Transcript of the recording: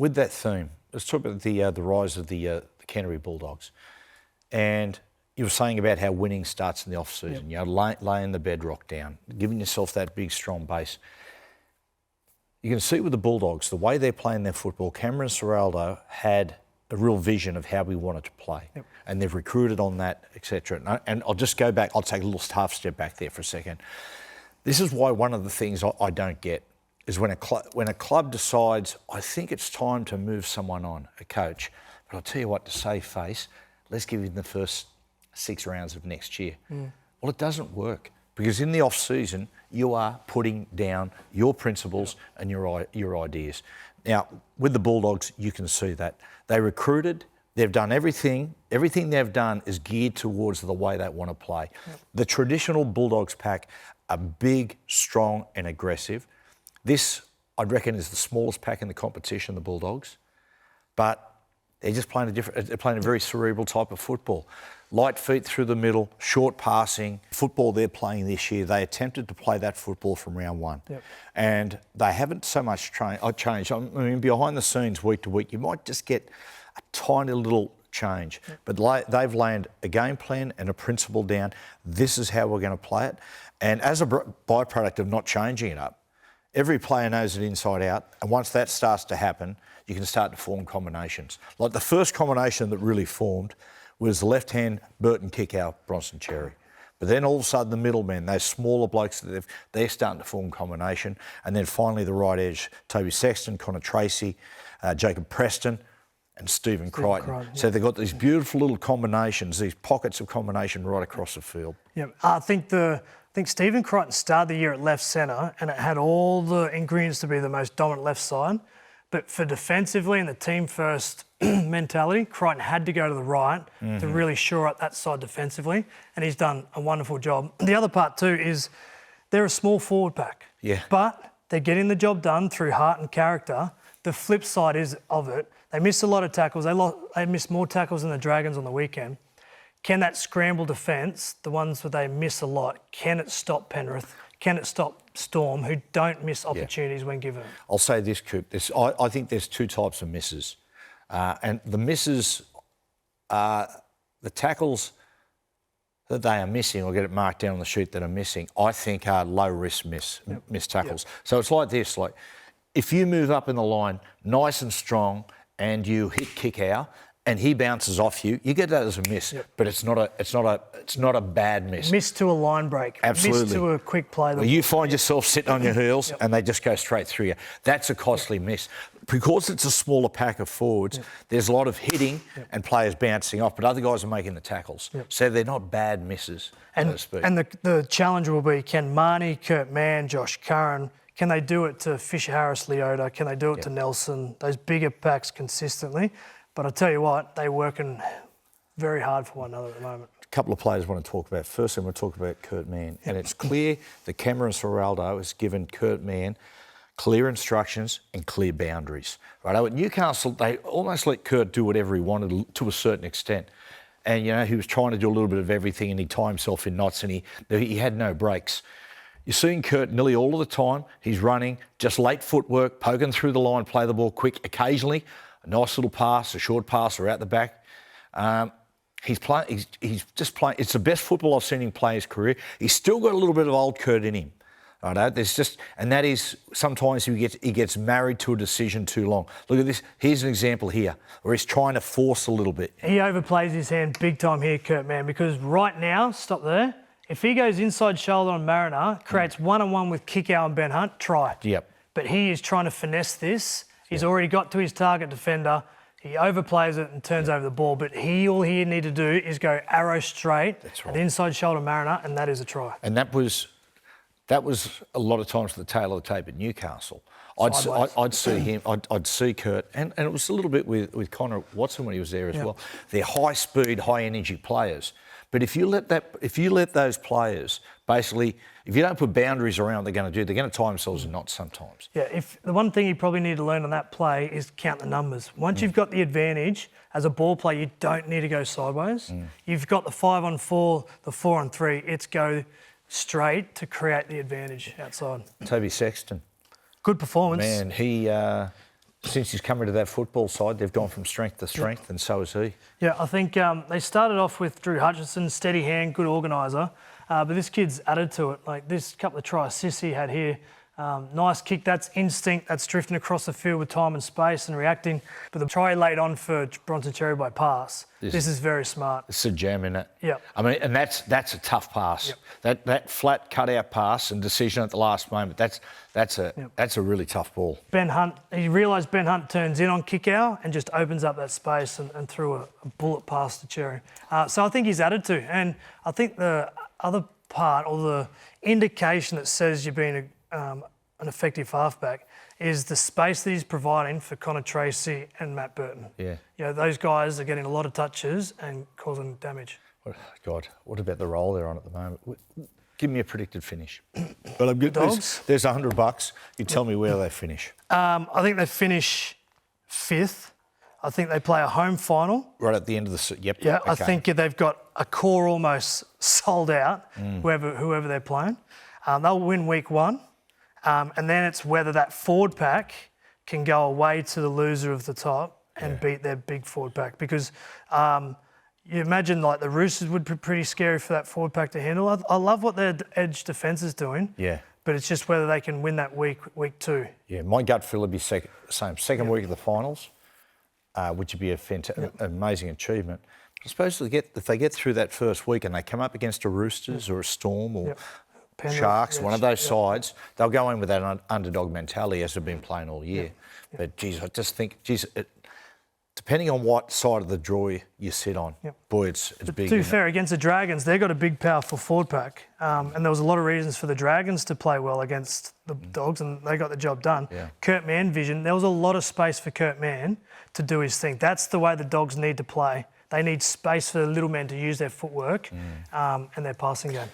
with that theme, let's talk about the rise of the Canterbury Bulldogs. And you were saying about how winning starts in the off-season. Yep. You know, laying the bedrock down, giving yourself that big, strong base. You can see with the Bulldogs, the way they're playing their football, Cameron Ciraldo had a real vision of how we wanted to play. Yep. And they've recruited on that, etc. And I'll just go back, I'll take a little half step back there for a second. This is why one of the things I don't get is when a club decides, I think it's time to move someone on, a coach. But I'll tell you what, to save face, let's give him the first 6 rounds of next year. Well, it doesn't work, because in the off-season, you are putting down your principles and your ideas. Now, with the Bulldogs, you can see that. They recruited, they've done everything. Everything they've done is geared towards the way they want to play. Yep. The traditional Bulldogs pack are big, strong and aggressive. This, I'd reckon, is the smallest pack in the competition, the Bulldogs. But they're just playing they're playing a very cerebral type of football. Light feet through the middle, short passing. Football they're playing this year, they attempted to play that football from round 1. Yep. And they haven't so much changed. I mean, behind the scenes, week to week, you might just get a tiny little change. Yep. But they've laid a game plan and a principle down. This is how we're going to play it. And as a byproduct of not changing it up, every player knows it inside out. And once that starts to happen, you can start to form combinations. Like the first combination that really formed was the left-hand Burton kick out Bronson Cherry. But then all of a sudden the middlemen, those smaller blokes, they're starting to form combination. And then finally the right edge, Toby Sexton, Connor Tracy, Jacob Preston and Stephen Crichton. So they've got these beautiful little combinations, these pockets of combination right across the field. Yeah, I think Stephen Crichton started the year at left centre and it had all the ingredients to be the most dominant left side. But for defensively and the team first mentality, Crichton had to go to the right to really shore up that side defensively, and he's done a wonderful job. The other part too is they're a small forward pack, but they're getting the job done through heart and character. The flip side of it, they missed a lot of tackles. They missed more tackles than the Dragons on the weekend. Can that scramble defence, the ones where they miss a lot, can it stop Penrith? Can it stop Storm, who don't miss opportunities when given? I'll say this, Coop. I think there's 2 types of misses. And the misses are the tackles that they are missing, or get it marked down on the sheet that are missing, I think are low-risk miss tackles. So it's like this, like if you move up in the line nice and strong and you hit kick out, and he bounces off you, you get that as a miss, but it's not a bad miss. Miss to a line break. Absolutely. Miss to a quick play. Well, you find yourself sitting on your heels and they just go straight through you. That's a costly miss. Because it's a smaller pack of forwards, there's a lot of hitting and players bouncing off, but other guys are making the tackles. So they're not bad misses, so to speak. And the challenge will be, can Marnie, Kurt Mann, Josh Curran, can they do it to Fisher Harris Leota? Can they do it to Nelson? Those bigger packs consistently. But I tell you what, they're working very hard for one another at the moment. A couple of players I want to talk about. First, I want to talk about Kurt Mann. And it's clear that Cameron Ciraldo has given Kurt Mann clear instructions and clear boundaries. Right? At Newcastle, they almost let Kurt do whatever he wanted to a certain extent. And, you know, he was trying to do a little bit of everything and he'd tie himself in knots and he had no breaks. You're seeing Kurt nearly all of the time. He's running, just late footwork, poking through the line, play the ball quick, occasionally a nice little pass, a short pass, or out the back. He's just playing. It's the best football I've seen him play his career. He's still got a little bit of old Kurt in him. Right? And that is sometimes he gets married to a decision too long. Look at this. Here's an example here where he's trying to force a little bit. He overplays his hand big time here, Kurt Mann, because right now, stop there. If he goes inside shoulder on Mariner, creates one-on-one with Kickow and Ben Hunt, try. Yep. But he is trying to finesse this. He's already got to his target defender. He overplays it and turns over the ball. But all he need to do is go arrow straight at inside shoulder Mariner, and that is a try. And that was a lot of times the tail of the tape at Newcastle. I'd see him. I'd see Kurt, and it was a little bit with Connor Watson when he was there as well. They're high speed, high energy players. But if you let those players basically, if you don't put boundaries around what they're going to tie themselves in knots sometimes. Yeah, the one thing you probably need to learn on that play is count the numbers. Once you've got the advantage, as a ball player, you don't need to go sideways. You've got the 5-on-4, the 4-on-3. It's go straight to create the advantage outside. Toby Sexton. Good performance. Man, he since he's come into that football side, they've gone from strength to strength, and so has he. Yeah, I think they started off with Drew Hutchinson, steady hand, good organiser, but this kid's added to it. Like this couple of try assists he had here, nice kick, that's instinct, that's drifting across the field with time and space and reacting. But the try laid on for Bronson Cherry by pass, this is very smart. It's a gem, isn't it? Yeah. I mean, and that's a tough pass. Yep. That flat cut-out pass and decision at the last moment, that's a really tough ball. Ben Hunt, he realised Ben Hunt turns in on kick out and just opens up that space and threw a bullet pass to Cherry. So I think he's added to. And I think the other part, or the indication that says you're being an effective halfback, is the space that he's providing for Connor Tracy and Matt Burton. Yeah. You know, those guys are getting a lot of touches and causing damage. God, what about the role they're on at the moment? Give me a predicted finish. But I'm good. Dogs? There's $100. You tell me where they finish. I think they finish 5th. I think they play a home final. Right at the end of the... Yep. Yeah, okay. I think they've got a core almost sold out, whoever they're playing. They'll win week 1. And then it's whether that forward pack can go away to the loser of the top and beat their big forward pack. Because you imagine like the Roosters would be pretty scary for that forward pack to handle. I love what their edge defence is doing. Yeah. But it's just whether they can win that week 2. Yeah, my gut feel would be second week of the finals, which would be an amazing achievement. I suppose if they get through that first week and they come up against a Roosters or a Storm or Sharks, one of those sides, they'll go in with that underdog mentality as they've been playing all year. But, geez, I just think, depending on what side of the draw you sit on, boy, it's big. To be fair, against the Dragons, they've got a big, powerful forward pack. And there was a lot of reasons for the Dragons to play well against the Dogs, and they got the job done. Yeah. Kurt Mann vision, there was a lot of space for Kurt Mann to do his thing. That's the way the Dogs need to play. They need space for the little men to use their footwork and their passing game.